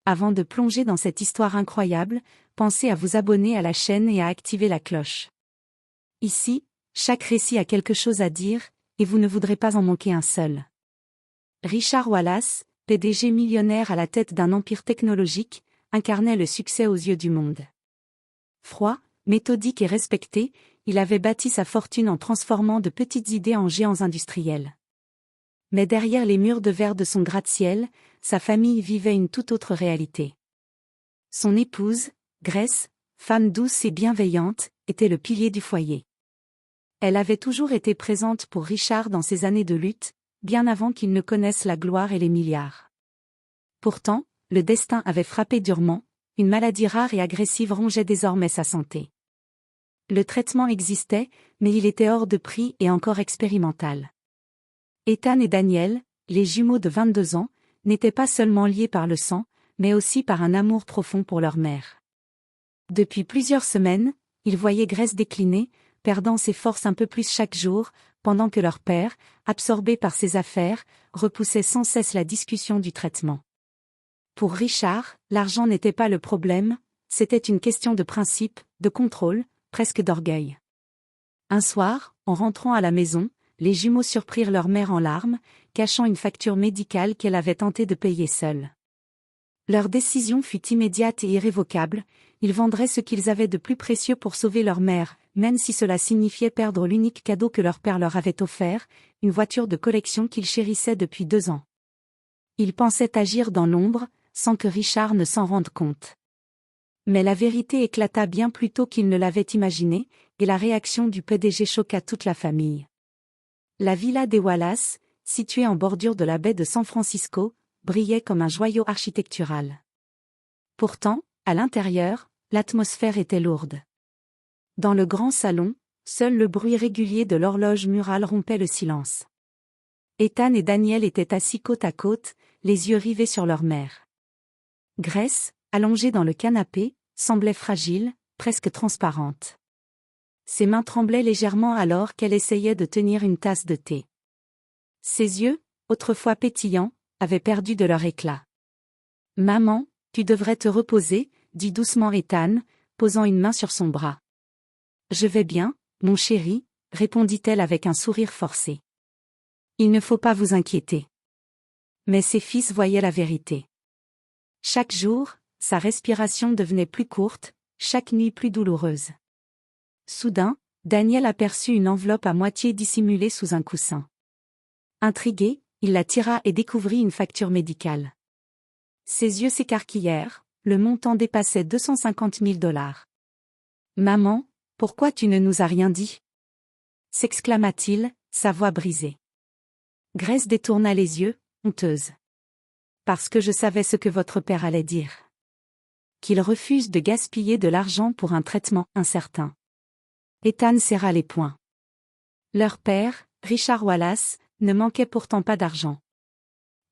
Avant de plonger dans cette histoire incroyable, pensez à vous abonner à la chaîne et à activer la cloche. Ici, chaque récit a quelque chose à dire, et vous ne voudrez pas en manquer un seul. Richard Wallace, PDG millionnaire à la tête d'un empire technologique, incarnait le succès aux yeux du monde. Froid, méthodique et respecté, il avait bâti sa fortune en transformant de petites idées en géants industriels. Mais derrière les murs de verre de son gratte-ciel, sa famille vivait une toute autre réalité. Son épouse, Grace, femme douce et bienveillante, était le pilier du foyer. Elle avait toujours été présente pour Richard dans ses années de lutte, bien avant qu'il ne connaisse la gloire et les milliards. Pourtant, le destin avait frappé durement, une maladie rare et agressive rongeait désormais sa santé. Le traitement existait, mais il était hors de prix et encore expérimental. Ethan et Daniel, les jumeaux de 22 ans, n'étaient pas seulement liés par le sang, mais aussi par un amour profond pour leur mère. Depuis plusieurs semaines, ils voyaient Grace décliner, perdant ses forces un peu plus chaque jour, pendant que leur père, absorbé par ses affaires, repoussait sans cesse la discussion du traitement. Pour Richard, l'argent n'était pas le problème, c'était une question de principe, de contrôle, presque d'orgueil. Un soir, en rentrant à la maison, les jumeaux surprirent leur mère en larmes, cachant une facture médicale qu'elle avait tenté de payer seule. Leur décision fut immédiate et irrévocable, ils vendraient ce qu'ils avaient de plus précieux pour sauver leur mère, même si cela signifiait perdre l'unique cadeau que leur père leur avait offert, une voiture de collection qu'ils chérissaient depuis 2 ans. Ils pensaient agir dans l'ombre, sans que Richard ne s'en rende compte. Mais la vérité éclata bien plus tôt qu'ils ne l'avaient imaginé, et la réaction du PDG choqua toute la famille. La villa des Wallace, située en bordure de la baie de San Francisco, brillait comme un joyau architectural. Pourtant, à l'intérieur, l'atmosphère était lourde. Dans le grand salon, seul le bruit régulier de l'horloge murale rompait le silence. Ethan et Daniel étaient assis côte à côte, les yeux rivés sur leur mère. Grace, allongée dans le canapé, semblait fragile, presque transparente. Ses mains tremblaient légèrement alors qu'elle essayait de tenir une tasse de thé. Ses yeux, autrefois pétillants, avaient perdu de leur éclat. « Maman, tu devrais te reposer », dit doucement Ethan, posant une main sur son bras. « Je vais bien, mon chéri », répondit-elle avec un sourire forcé. « Il ne faut pas vous inquiéter. » Mais ses fils voyaient la vérité. Chaque jour, sa respiration devenait plus courte, chaque nuit plus douloureuse. Soudain, Daniel aperçut une enveloppe à moitié dissimulée sous un coussin. Intrigué, il la tira et découvrit une facture médicale. Ses yeux s'écarquillèrent, le montant dépassait 250 000 $. « Maman, pourquoi tu ne nous as rien dit ?» s'exclama-t-il, sa voix brisée. Grace détourna les yeux, honteuse. « Parce que je savais ce que votre père allait dire. Qu'il refuse de gaspiller de l'argent pour un traitement incertain. » Ethan serra les poings. Leur père, Richard Wallace, ne manquait pourtant pas d'argent.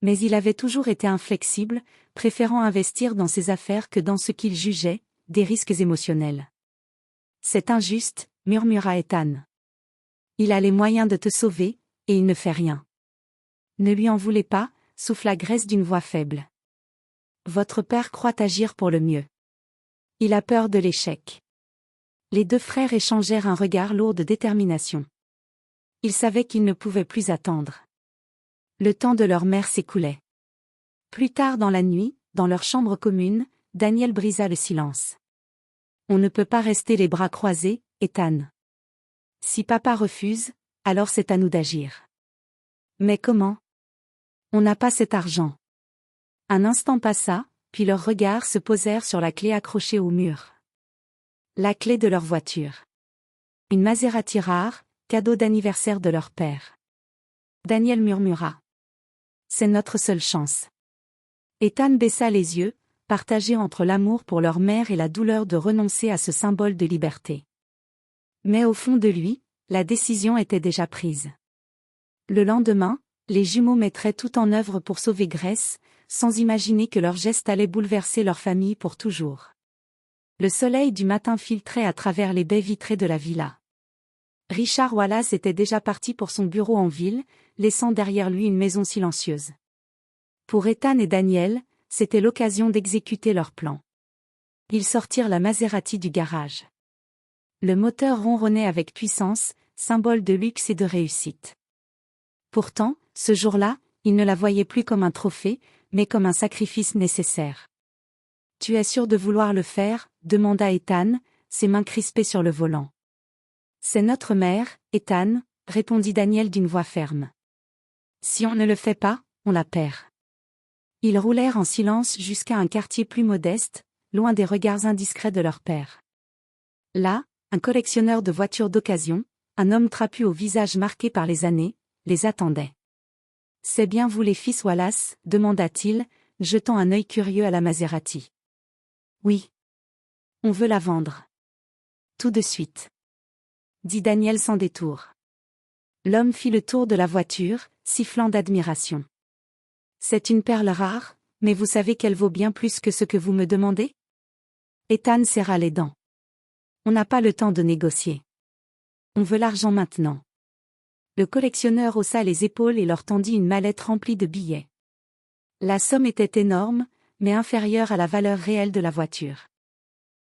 Mais il avait toujours été inflexible, préférant investir dans ses affaires que dans ce qu'il jugeait, des risques émotionnels. « C'est injuste », murmura Ethan. « Il a les moyens de te sauver, et il ne fait rien. » « Ne lui en voulez pas », souffla Grace d'une voix faible. « Votre père croit agir pour le mieux. Il a peur de l'échec. » Les deux frères échangèrent un regard lourd de détermination. Ils savaient qu'ils ne pouvaient plus attendre. Le temps de leur mère s'écoulait. Plus tard dans la nuit, dans leur chambre commune, Daniel brisa le silence. « On ne peut pas rester les bras croisés, Ethan. Si papa refuse, alors c'est à nous d'agir. » « Mais comment ? On n'a pas cet argent. » Un instant passa, puis leurs regards se posèrent sur la clé accrochée au mur. La clé de leur voiture. Une Maserati rare, cadeau d'anniversaire de leur père. Daniel murmura. « C'est notre seule chance. » Ethan baissa les yeux, partagé entre l'amour pour leur mère et la douleur de renoncer à ce symbole de liberté. Mais au fond de lui, la décision était déjà prise. Le lendemain, les jumeaux mettraient tout en œuvre pour sauver Grace, sans imaginer que leur geste allait bouleverser leur famille pour toujours. Le soleil du matin filtrait à travers les baies vitrées de la villa. Richard Wallace était déjà parti pour son bureau en ville, laissant derrière lui une maison silencieuse. Pour Ethan et Daniel, c'était l'occasion d'exécuter leur plan. Ils sortirent la Maserati du garage. Le moteur ronronnait avec puissance, symbole de luxe et de réussite. Pourtant, ce jour-là, ils ne la voyaient plus comme un trophée, mais comme un sacrifice nécessaire. « Tu es sûr de vouloir le faire ?» demanda Ethan, ses mains crispées sur le volant. « C'est notre mère, Ethan », répondit Daniel d'une voix ferme. « Si on ne le fait pas, on la perd. » Ils roulèrent en silence jusqu'à un quartier plus modeste, loin des regards indiscrets de leur père. Là, un collectionneur de voitures d'occasion, un homme trapu au visage marqué par les années, les attendait. « C'est bien vous les fils Wallace ?» demanda-t-il, jetant un œil curieux à la Maserati. « Oui. On veut la vendre. »« Tout de suite. » dit Daniel sans détour. L'homme fit le tour de la voiture, sifflant d'admiration. « C'est une perle rare, mais vous savez qu'elle vaut bien plus que ce que vous me demandez ?» Ethan serra les dents. « On n'a pas le temps de négocier. On veut l'argent maintenant. » Le collectionneur haussa les épaules et leur tendit une mallette remplie de billets. La somme était énorme, mais inférieure à la valeur réelle de la voiture.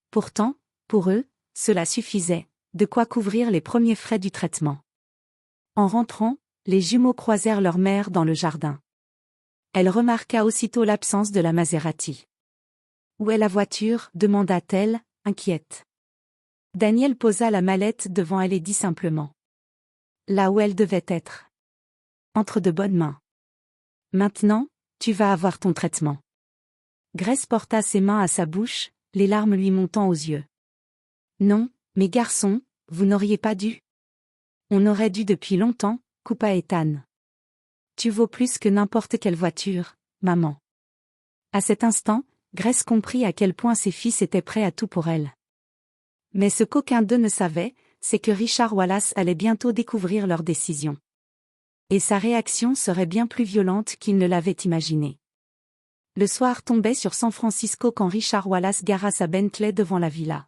Pourtant, pour eux, cela suffisait, de quoi couvrir les premiers frais du traitement. En rentrant, les jumeaux croisèrent leur mère dans le jardin. Elle remarqua aussitôt l'absence de la Maserati. « Où est la voiture ?» demanda-t-elle, inquiète. Daniel posa la mallette devant elle et dit simplement. « Là où elle devait être. Entre de bonnes mains. Maintenant, tu vas avoir ton traitement. » Grace porta ses mains à sa bouche, les larmes lui montant aux yeux. « Non, mes garçons, vous n'auriez pas dû. »« On aurait dû depuis longtemps, » coupa Ethan. « Tu vaux plus que n'importe quelle voiture, maman. » À cet instant, Grace comprit à quel point ses fils étaient prêts à tout pour elle. Mais ce qu'aucun d'eux ne savait, c'est que Richard Wallace allait bientôt découvrir leur décision. Et sa réaction serait bien plus violente qu'il ne l'avait imaginé. Le soir tombait sur San Francisco quand Richard Wallace gara sa Bentley devant la villa.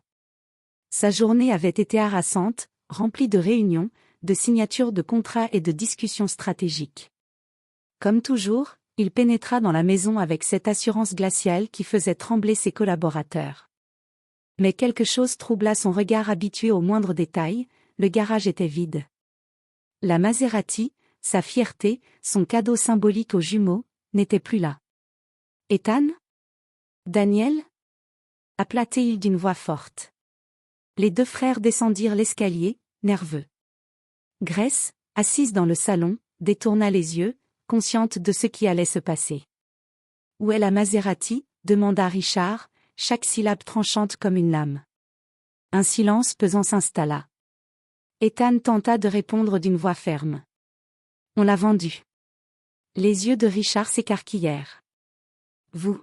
Sa journée avait été harassante, remplie de réunions, de signatures de contrats et de discussions stratégiques. Comme toujours, il pénétra dans la maison avec cette assurance glaciale qui faisait trembler ses collaborateurs. Mais quelque chose troubla son regard habitué aux moindres détails, le garage était vide. La Maserati, sa fierté, son cadeau symbolique aux jumeaux, n'était plus là. « Ethan ? Daniel ?» appela-t-il d'une voix forte. Les deux frères descendirent l'escalier, nerveux. Grace, assise dans le salon, détourna les yeux, consciente de ce qui allait se passer. « Où est la Maserati ?» demanda Richard, chaque syllabe tranchante comme une lame. Un silence pesant s'installa. Ethan tenta de répondre d'une voix ferme. « On l'a vendue. » Les yeux de Richard s'écarquillèrent. « Vous ?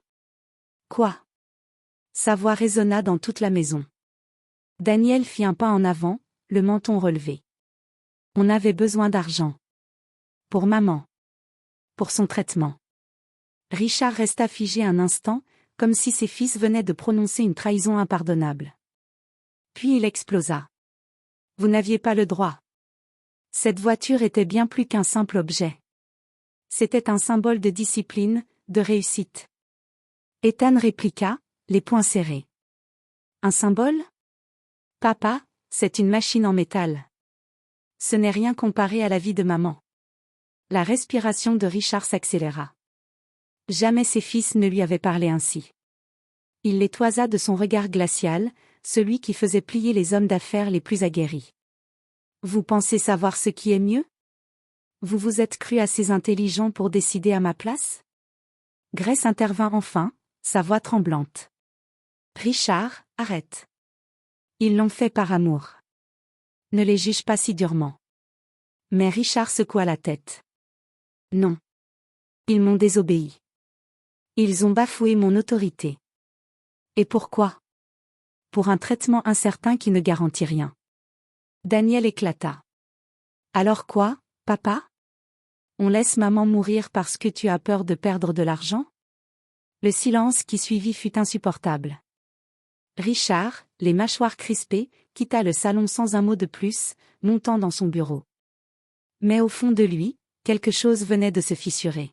Quoi ?» Sa voix résonna dans toute la maison. Daniel fit un pas en avant, le menton relevé. « On avait besoin d'argent. Pour maman. Pour son traitement. » Richard resta figé un instant, comme si ses fils venaient de prononcer une trahison impardonnable. Puis il explosa. « Vous n'aviez pas le droit. Cette voiture était bien plus qu'un simple objet. C'était un symbole de discipline, de réussite. » Ethan répliqua, les poings serrés. « Un symbole ? Papa, c'est une machine en métal. Ce n'est rien comparé à la vie de maman. » La respiration de Richard s'accéléra. Jamais ses fils ne lui avaient parlé ainsi. Il les toisa de son regard glacial, celui qui faisait plier les hommes d'affaires les plus aguerris. « Vous pensez savoir ce qui est mieux ? Vous vous êtes cru assez intelligent pour décider à ma place ? » Grace intervint enfin, sa voix tremblante. « Richard, arrête. Ils l'ont fait par amour. Ne les juge pas si durement. » Mais Richard secoua la tête. « Non. Ils m'ont désobéi. Ils ont bafoué mon autorité. Et pourquoi ? Pour un traitement incertain qui ne garantit rien. » Daniel éclata. « Alors quoi, papa ? On laisse maman mourir parce que tu as peur de perdre de l'argent ? » Le silence qui suivit fut insupportable. Richard, les mâchoires crispées, quitta le salon sans un mot de plus, montant dans son bureau. Mais au fond de lui, quelque chose venait de se fissurer.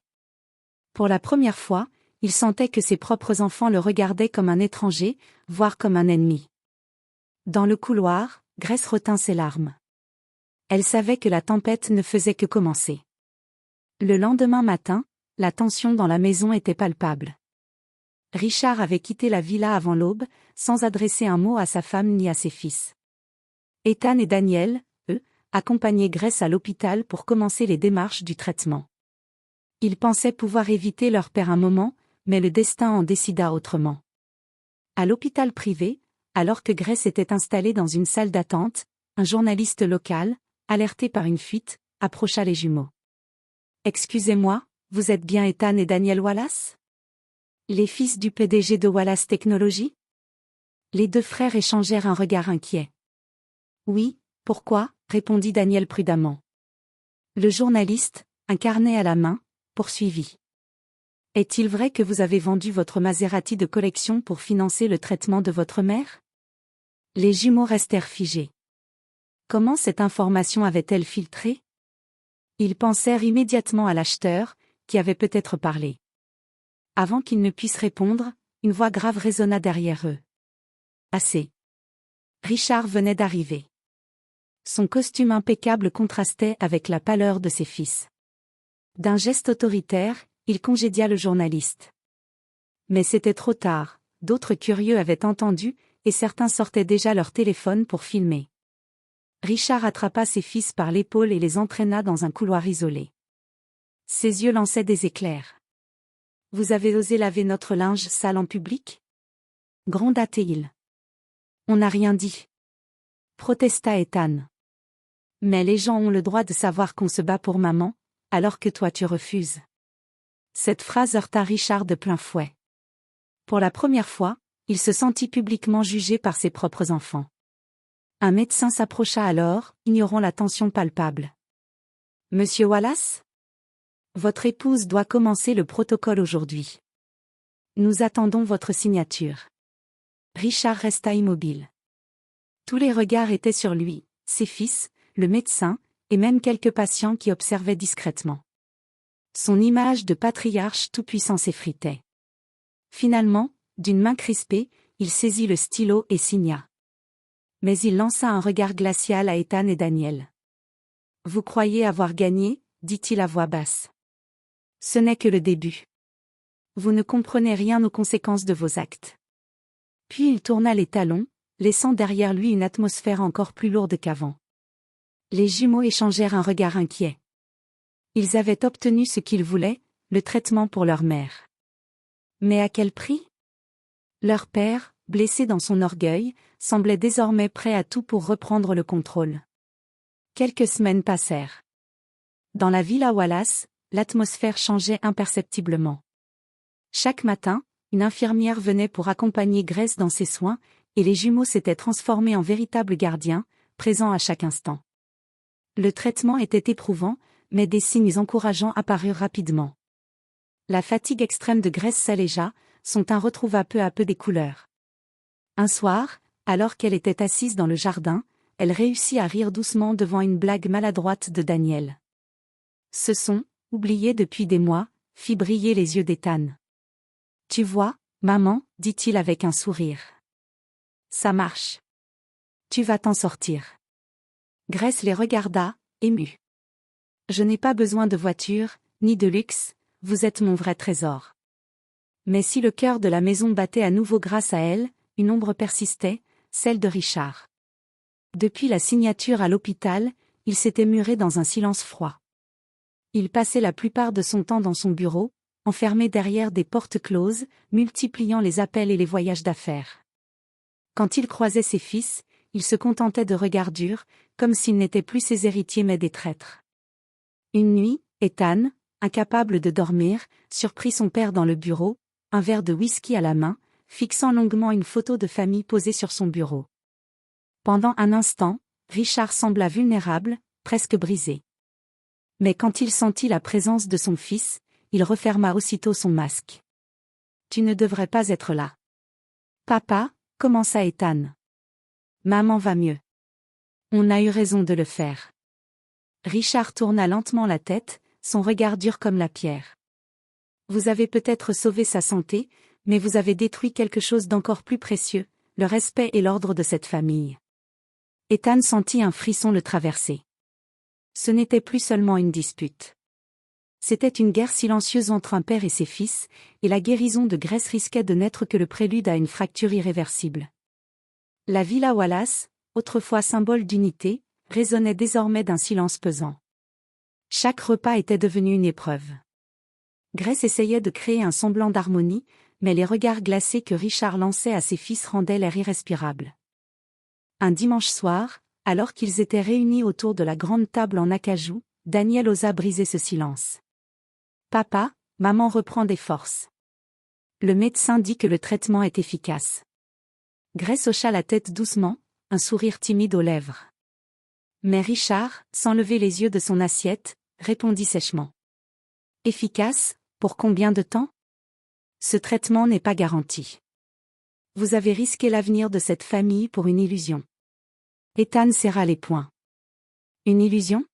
Pour la première fois, il sentait que ses propres enfants le regardaient comme un étranger, voire comme un ennemi. Dans le couloir, Grace retint ses larmes. Elle savait que la tempête ne faisait que commencer. Le lendemain matin, la tension dans la maison était palpable. Richard avait quitté la villa avant l'aube, sans adresser un mot à sa femme ni à ses fils. Ethan et Daniel, eux, accompagnaient Grace à l'hôpital pour commencer les démarches du traitement. Ils pensaient pouvoir éviter leur père un moment, mais le destin en décida autrement. À l'hôpital privé, alors que Grace était installée dans une salle d'attente, un journaliste local, alerté par une fuite, approcha les jumeaux. « Excusez-moi, vous êtes bien Ethan et Daniel Wallace ? Les fils du PDG de Wallace Technologies ?» Les deux frères échangèrent un regard inquiet. « Oui, pourquoi ?» répondit Daniel prudemment. Le journaliste, un carnet à la main, poursuivit. « Est-il vrai que vous avez vendu votre Maserati de collection pour financer le traitement de votre mère ?» Les jumeaux restèrent figés. Comment cette information avait-elle filtré ? Ils pensèrent immédiatement à l'acheteur, qui avait peut-être parlé. Avant qu'ils ne puissent répondre, une voix grave résonna derrière eux. Assez. Richard venait d'arriver. Son costume impeccable contrastait avec la pâleur de ses fils. D'un geste autoritaire, il congédia le journaliste. Mais c'était trop tard, d'autres curieux avaient entendu, et certains sortaient déjà leur téléphone pour filmer. Richard attrapa ses fils par l'épaule et les entraîna dans un couloir isolé. Ses yeux lançaient des éclairs. « Vous avez osé laver notre linge sale en public ?» gronda-t-il. « On n'a rien dit. » protesta Ethan. « Mais les gens ont le droit de savoir qu'on se bat pour maman, alors que toi tu refuses. » Cette phrase heurta Richard de plein fouet. Pour la première fois, il se sentit publiquement jugé par ses propres enfants. Un médecin s'approcha alors, ignorant la tension palpable. « Monsieur Wallace ? Votre épouse doit commencer le protocole aujourd'hui. Nous attendons votre signature. » Richard resta immobile. Tous les regards étaient sur lui, ses fils, le médecin, et même quelques patients qui observaient discrètement. Son image de patriarche tout-puissant s'effritait. Finalement, d'une main crispée, il saisit le stylo et signa. Mais il lança un regard glacial à Ethan et Daniel. « Vous croyez avoir gagné ?» dit-il à voix basse. « Ce n'est que le début. Vous ne comprenez rien aux conséquences de vos actes. » Puis il tourna les talons, laissant derrière lui une atmosphère encore plus lourde qu'avant. Les jumeaux échangèrent un regard inquiet. Ils avaient obtenu ce qu'ils voulaient, le traitement pour leur mère. Mais à quel prix ? Leur père, blessé dans son orgueil, semblait désormais prêt à tout pour reprendre le contrôle. Quelques semaines passèrent. Dans la villa Wallace, l'atmosphère changeait imperceptiblement. Chaque matin, une infirmière venait pour accompagner Grace dans ses soins, et les jumeaux s'étaient transformés en véritables gardiens, présents à chaque instant. Le traitement était éprouvant, mais des signes encourageants apparurent rapidement. La fatigue extrême de Grace s'allégea, son teint retrouva peu à peu des couleurs. Un soir, alors qu'elle était assise dans le jardin, elle réussit à rire doucement devant une blague maladroite de Daniel. Ce son, oublié depuis des mois, fit briller les yeux d'Ethan. « Tu vois, maman, dit-il avec un sourire. Ça marche. Tu vas t'en sortir. » Grace les regarda, émue. « Je n'ai pas besoin de voiture, ni de luxe, vous êtes mon vrai trésor. » Mais si le cœur de la maison battait à nouveau grâce à elle, une ombre persistait, celle de Richard. Depuis la signature à l'hôpital, il s'était muré dans un silence froid. Il passait la plupart de son temps dans son bureau, enfermé derrière des portes closes, multipliant les appels et les voyages d'affaires. Quand il croisait ses fils, il se contentait de regards durs, comme s'ils n'étaient plus ses héritiers mais des traîtres. Une nuit, Ethan, incapable de dormir, surprit son père dans le bureau, un verre de whisky à la main, fixant longuement une photo de famille posée sur son bureau. Pendant un instant, Richard sembla vulnérable, presque brisé. Mais quand il sentit la présence de son fils, il referma aussitôt son masque. « Tu ne devrais pas être là. »« Papa » commença Ethan. « Maman va mieux. On a eu raison de le faire. » Richard tourna lentement la tête, son regard dur comme la pierre. Vous avez peut-être sauvé sa santé, mais vous avez détruit quelque chose d'encore plus précieux, le respect et l'ordre de cette famille. Ethan sentit un frisson le traverser. Ce n'était plus seulement une dispute. C'était une guerre silencieuse entre un père et ses fils, et la guérison de Grace risquait de n'être que le prélude à une fracture irréversible. La villa Wallace, autrefois symbole d'unité, résonnait désormais d'un silence pesant. Chaque repas était devenu une épreuve. Grace essayait de créer un semblant d'harmonie, mais les regards glacés que Richard lançait à ses fils rendaient l'air irrespirable. Un dimanche soir, alors qu'ils étaient réunis autour de la grande table en acajou, Daniel osa briser ce silence. « Papa, maman reprend des forces. Le médecin dit que le traitement est efficace. » Grace hocha la tête doucement, un sourire timide aux lèvres. Mais Richard, sans lever les yeux de son assiette, répondit sèchement. « Efficace, pour combien de temps ? Ce traitement n'est pas garanti. Vous avez risqué l'avenir de cette famille pour une illusion. » Ethan serra les poings. « Une illusion ?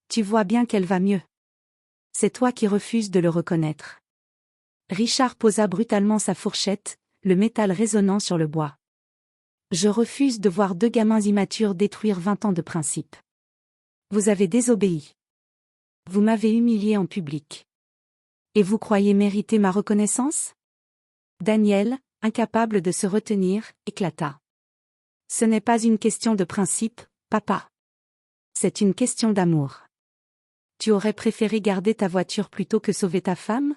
Tu vois bien qu'elle va mieux. C'est toi qui refuses de le reconnaître. » Richard posa brutalement sa fourchette, le métal résonnant sur le bois. « Je refuse de voir deux gamins immatures détruire 20 ans de principe. Vous avez désobéi. Vous m'avez humilié en public. Et vous croyez mériter ma reconnaissance ? » Daniel, incapable de se retenir, éclata. « Ce n'est pas une question de principe, papa. C'est une question d'amour. Tu aurais préféré garder ta voiture plutôt que sauver ta femme ? »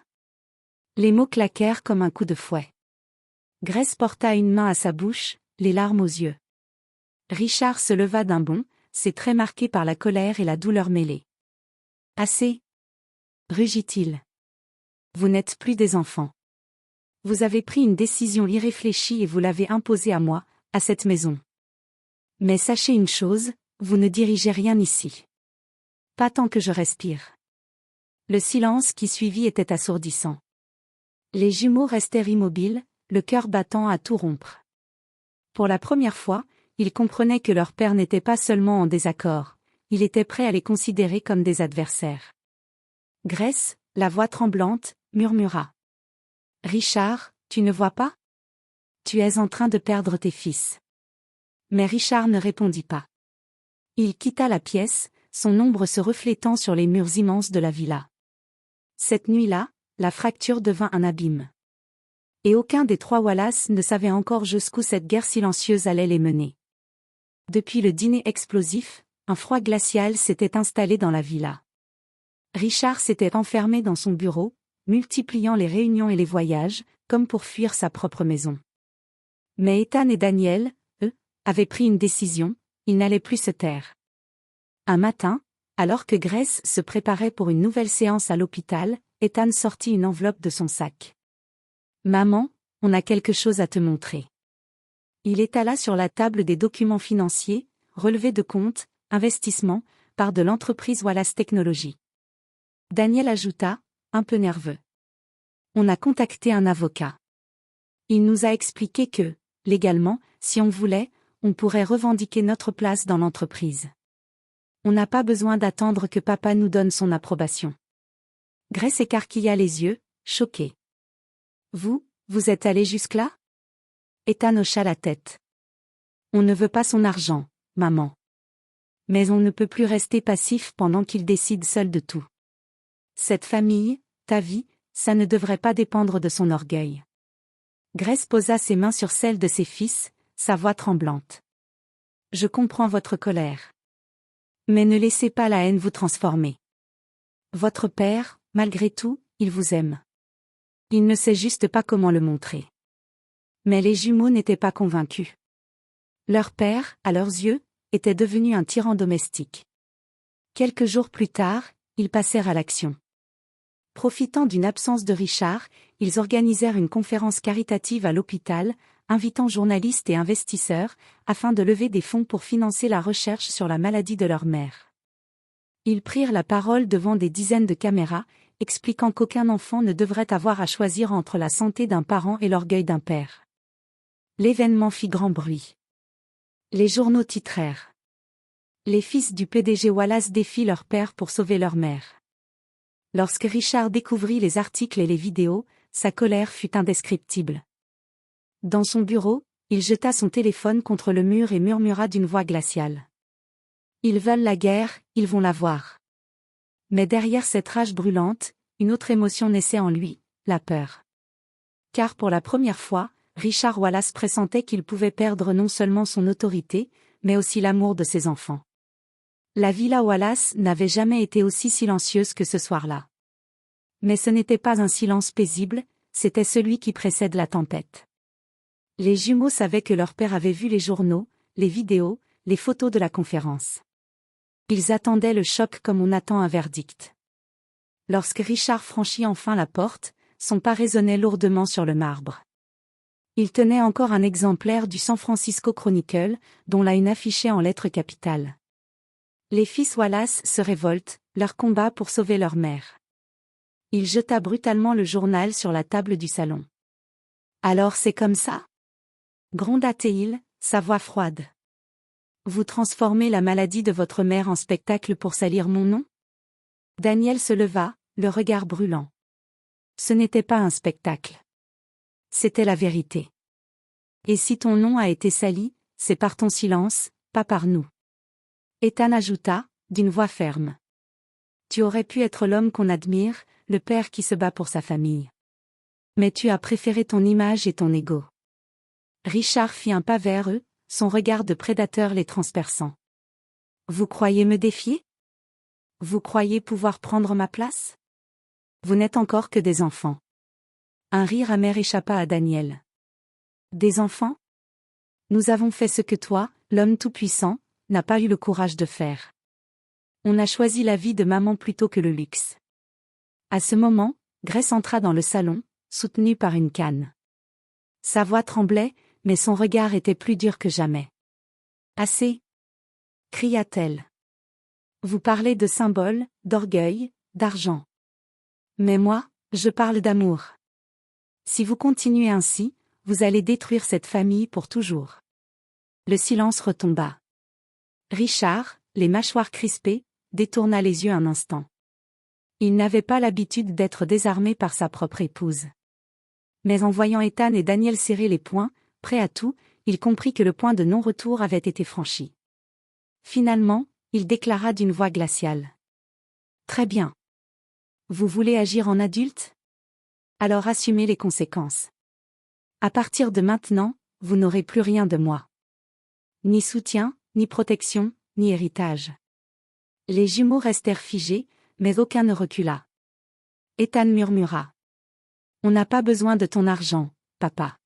Les mots claquèrent comme un coup de fouet. Grace porta une main à sa bouche, les larmes aux yeux. Richard se leva d'un bond, ses traits marqués par la colère et la douleur mêlée. « Assez !» rugit-il. « Vous n'êtes plus des enfants. Vous avez pris une décision irréfléchie et vous l'avez imposée à moi, à cette maison. Mais sachez une chose, vous ne dirigez rien ici. Pas tant que je respire. » Le silence qui suivit était assourdissant. Les jumeaux restèrent immobiles, le cœur battant à tout rompre. Pour la première fois, ils comprenaient que leur père n'était pas seulement en désaccord, il était prêt à les considérer comme des adversaires. Grace, la voix tremblante, murmura. « Richard, tu ne vois pas ? Tu es en train de perdre tes fils. » Mais Richard ne répondit pas. Il quitta la pièce, son ombre se reflétant sur les murs immenses de la villa. Cette nuit-là, la fracture devint un abîme. Et aucun des trois Wallace ne savait encore jusqu'où cette guerre silencieuse allait les mener. Depuis le dîner explosif, un froid glacial s'était installé dans la villa. Richard s'était enfermé dans son bureau, multipliant les réunions et les voyages, comme pour fuir sa propre maison. Mais Ethan et Daniel, eux, avaient pris une décision, ils n'allaient plus se taire. Un matin, alors que Grace se préparait pour une nouvelle séance à l'hôpital, Ethan sortit une enveloppe de son sac. « Maman, on a quelque chose à te montrer. » Il étala sur la table des documents financiers, relevés de comptes, investissements, part de l'entreprise Wallace Technologies. Daniel ajouta, un peu nerveux. « On a contacté un avocat. Il nous a expliqué que, légalement, si on voulait, on pourrait revendiquer notre place dans l'entreprise. On n'a pas besoin d'attendre que papa nous donne son approbation. » Grace écarquilla les yeux, choquée. « Vous êtes allé jusque-là ?» Ethan hocha la tête. « On ne veut pas son argent, maman. Mais on ne peut plus rester passif pendant qu'il décide seul de tout. Cette famille, ta vie, ça ne devrait pas dépendre de son orgueil. » Grace posa ses mains sur celles de ses fils, sa voix tremblante. « Je comprends votre colère. Mais ne laissez pas la haine vous transformer. Votre père, malgré tout, il vous aime. Il ne sait juste pas comment le montrer. » Mais les jumeaux n'étaient pas convaincus. Leur père, à leurs yeux, était devenu un tyran domestique. Quelques jours plus tard, ils passèrent à l'action. Profitant d'une absence de Richard, ils organisèrent une conférence caritative à l'hôpital, invitant journalistes et investisseurs, afin de lever des fonds pour financer la recherche sur la maladie de leur mère. Ils prirent la parole devant des dizaines de caméras, expliquant qu'aucun enfant ne devrait avoir à choisir entre la santé d'un parent et l'orgueil d'un père. L'événement fit grand bruit. Les journaux titrèrent. Les fils du PDG Wallace défient leur père pour sauver leur mère. Lorsque Richard découvrit les articles et les vidéos, sa colère fut indescriptible. Dans son bureau, il jeta son téléphone contre le mur et murmura d'une voix glaciale. Ils veulent la guerre, ils vont la voir. Mais derrière cette rage brûlante, une autre émotion naissait en lui, la peur. Car pour la première fois, Richard Wallace pressentait qu'il pouvait perdre non seulement son autorité, mais aussi l'amour de ses enfants. La villa Wallace n'avait jamais été aussi silencieuse que ce soir-là. Mais ce n'était pas un silence paisible, c'était celui qui précède la tempête. Les jumeaux savaient que leur père avait vu les journaux, les vidéos, les photos de la conférence. Ils attendaient le choc comme on attend un verdict. Lorsque Richard franchit enfin la porte, son pas résonnait lourdement sur le marbre. Il tenait encore un exemplaire du San Francisco Chronicle, dont la une affichait en lettres capitales. Les fils Wallace se révoltent, leur combat pour sauver leur mère. Il jeta brutalement le journal sur la table du salon. Alors c'est comme ça? Gronda-t-il, sa voix froide. Vous transformez la maladie de votre mère en spectacle pour salir mon nom? Daniel se leva, le regard brûlant. Ce n'était pas un spectacle. C'était la vérité. Et si ton nom a été sali, c'est par ton silence, pas par nous. Ethan ajouta, d'une voix ferme. Tu aurais pu être l'homme qu'on admire, le père qui se bat pour sa famille. Mais tu as préféré ton image et ton ego. Richard fit un pas vers eux, son regard de prédateur les transperçant. Vous croyez me défier? Vous croyez pouvoir prendre ma place? Vous n'êtes encore que des enfants. Un rire amer échappa à Daniel. Des enfants? Nous avons fait ce que toi, l'homme tout-puissant, n'a pas eu le courage de faire. On a choisi la vie de maman plutôt que le luxe. À ce moment, Grace entra dans le salon, soutenue par une canne. Sa voix tremblait, mais son regard était plus dur que jamais. Assez! Cria-t-elle. Vous parlez de symboles, d'orgueil, d'argent. Mais moi, je parle d'amour. Si vous continuez ainsi, vous allez détruire cette famille pour toujours. Le silence retomba. Richard, les mâchoires crispées, détourna les yeux un instant. Il n'avait pas l'habitude d'être désarmé par sa propre épouse. Mais en voyant Ethan et Daniel serrer les poings, prêts à tout, il comprit que le point de non-retour avait été franchi. Finalement, il déclara d'une voix glaciale. Très bien. Vous voulez agir en adulte? Alors assumez les conséquences. À partir de maintenant, vous n'aurez plus rien de moi. Ni soutien, ni protection, ni héritage. Les jumeaux restèrent figés, mais aucun ne recula. Ethan murmura. On n'a pas besoin de ton argent, papa.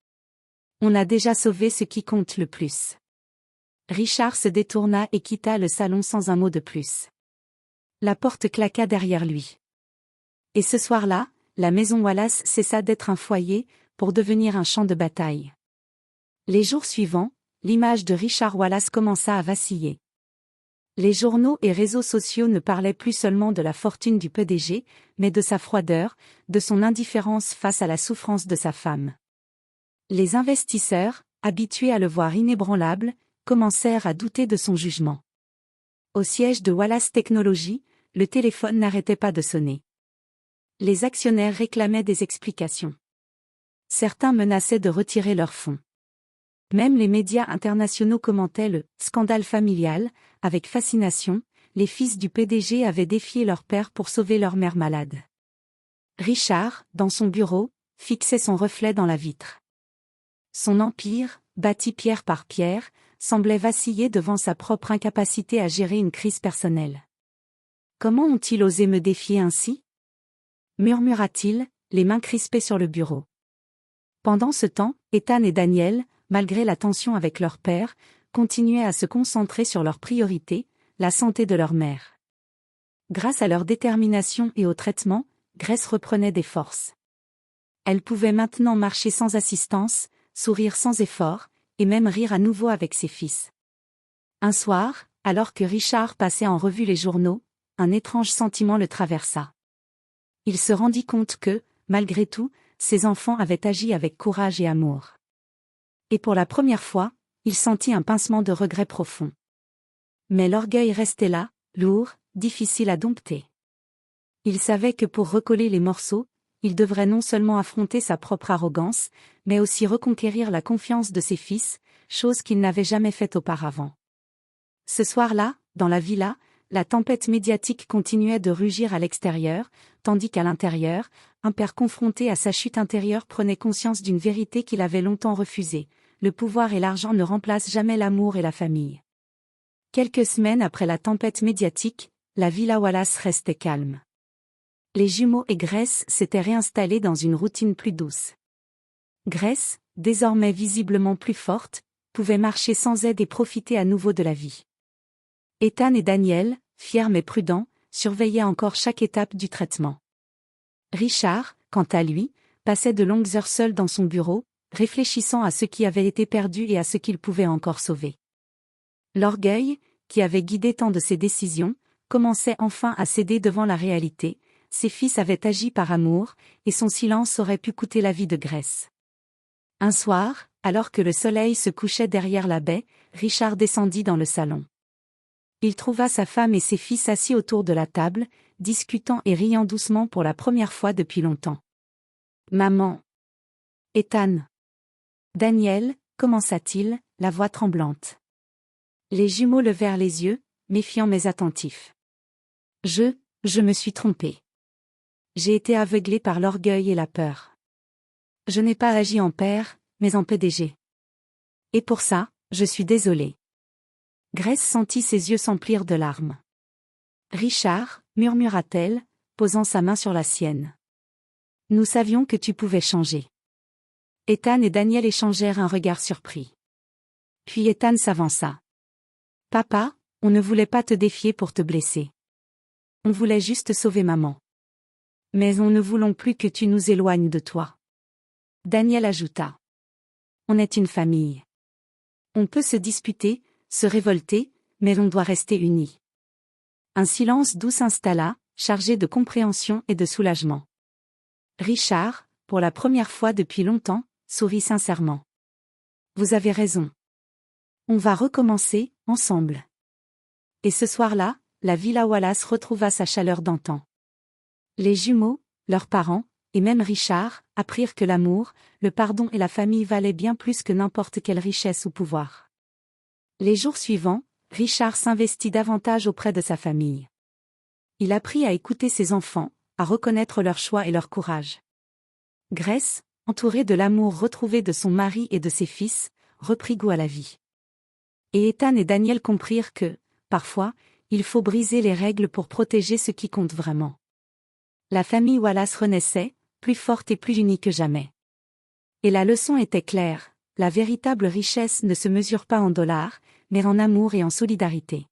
On a déjà sauvé ce qui compte le plus. Richard se détourna et quitta le salon sans un mot de plus. La porte claqua derrière lui. Et ce soir-là, la maison Wallace cessa d'être un foyer, pour devenir un champ de bataille. Les jours suivants, l'image de Richard Wallace commença à vaciller. Les journaux et réseaux sociaux ne parlaient plus seulement de la fortune du PDG, mais de sa froideur, de son indifférence face à la souffrance de sa femme. Les investisseurs, habitués à le voir inébranlable, commencèrent à douter de son jugement. Au siège de Wallace Technologies, le téléphone n'arrêtait pas de sonner. Les actionnaires réclamaient des explications. Certains menaçaient de retirer leurs fonds. Même les médias internationaux commentaient le « scandale familial », avec fascination, les fils du PDG avaient défié leur père pour sauver leur mère malade. Richard, dans son bureau, fixait son reflet dans la vitre. Son empire, bâti pierre par pierre, semblait vaciller devant sa propre incapacité à gérer une crise personnelle. « Comment ont-ils osé me défier ainsi ?» murmura-t-il, les mains crispées sur le bureau. Pendant ce temps, Ethan et Daniel, malgré la tension avec leur père, continuaient à se concentrer sur leurs priorités, la santé de leur mère. Grâce à leur détermination et au traitement, Grace reprenait des forces. Elle pouvait maintenant marcher sans assistance, sourire sans effort, et même rire à nouveau avec ses fils. Un soir, alors que Richard passait en revue les journaux, un étrange sentiment le traversa. Il se rendit compte que, malgré tout, ses enfants avaient agi avec courage et amour. Et pour la première fois, il sentit un pincement de regret profond. Mais l'orgueil restait là, lourd, difficile à dompter. Il savait que pour recoller les morceaux, il devrait non seulement affronter sa propre arrogance, mais aussi reconquérir la confiance de ses fils, chose qu'il n'avait jamais faite auparavant. Ce soir-là, dans la villa, la tempête médiatique continuait de rugir à l'extérieur, tandis qu'à l'intérieur, un père confronté à sa chute intérieure prenait conscience d'une vérité qu'il avait longtemps refusée: le pouvoir et l'argent ne remplacent jamais l'amour et la famille. Quelques semaines après la tempête médiatique, la villa Wallace restait calme. Les jumeaux et Grace s'étaient réinstallés dans une routine plus douce. Grace, désormais visiblement plus forte, pouvait marcher sans aide et profiter à nouveau de la vie. Ethan et Daniel, fiers mais prudents, surveillaient encore chaque étape du traitement. Richard, quant à lui, passait de longues heures seul dans son bureau, réfléchissant à ce qui avait été perdu et à ce qu'il pouvait encore sauver. L'orgueil, qui avait guidé tant de ses décisions, commençait enfin à céder devant la réalité. Ses fils avaient agi par amour, et son silence aurait pu coûter la vie de Grace. Un soir, alors que le soleil se couchait derrière la baie, Richard descendit dans le salon. Il trouva sa femme et ses fils assis autour de la table, discutant et riant doucement pour la première fois depuis longtemps. « Maman. Ethan. Daniel, commença-t-il, la voix tremblante. Les jumeaux levèrent les yeux, méfiants mais attentifs. Je me suis trompé. J'ai été aveuglé par l'orgueil et la peur. Je n'ai pas agi en père, mais en PDG. Et pour ça, je suis désolé. » Grace sentit ses yeux s'emplir de larmes. « Richard, » murmura-t-elle, posant sa main sur la sienne. « Nous savions que tu pouvais changer. » Ethan et Daniel échangèrent un regard surpris. Puis Ethan s'avança. « Papa, on ne voulait pas te défier pour te blesser. On voulait juste sauver maman. Mais on ne voulons plus que tu nous éloignes de toi. » Daniel ajouta. « On est une famille. On peut se disputer, se révolter, mais on doit rester unis. » Un silence doux s'installa, chargé de compréhension et de soulagement. Richard, pour la première fois depuis longtemps, sourit sincèrement. « Vous avez raison. On va recommencer, ensemble. » Et ce soir-là, la villa Wallace retrouva sa chaleur d'antan. Les jumeaux, leurs parents, et même Richard, apprirent que l'amour, le pardon et la famille valaient bien plus que n'importe quelle richesse ou pouvoir. Les jours suivants, Richard s'investit davantage auprès de sa famille. Il apprit à écouter ses enfants, à reconnaître leurs choix et leur courage. Grace, entourée de l'amour retrouvé de son mari et de ses fils, reprit goût à la vie. Et Ethan et Daniel comprirent que, parfois, il faut briser les règles pour protéger ce qui compte vraiment. La famille Wallace renaissait, plus forte et plus unie que jamais. Et la leçon était claire: la véritable richesse ne se mesure pas en dollars, mais en amour et en solidarité.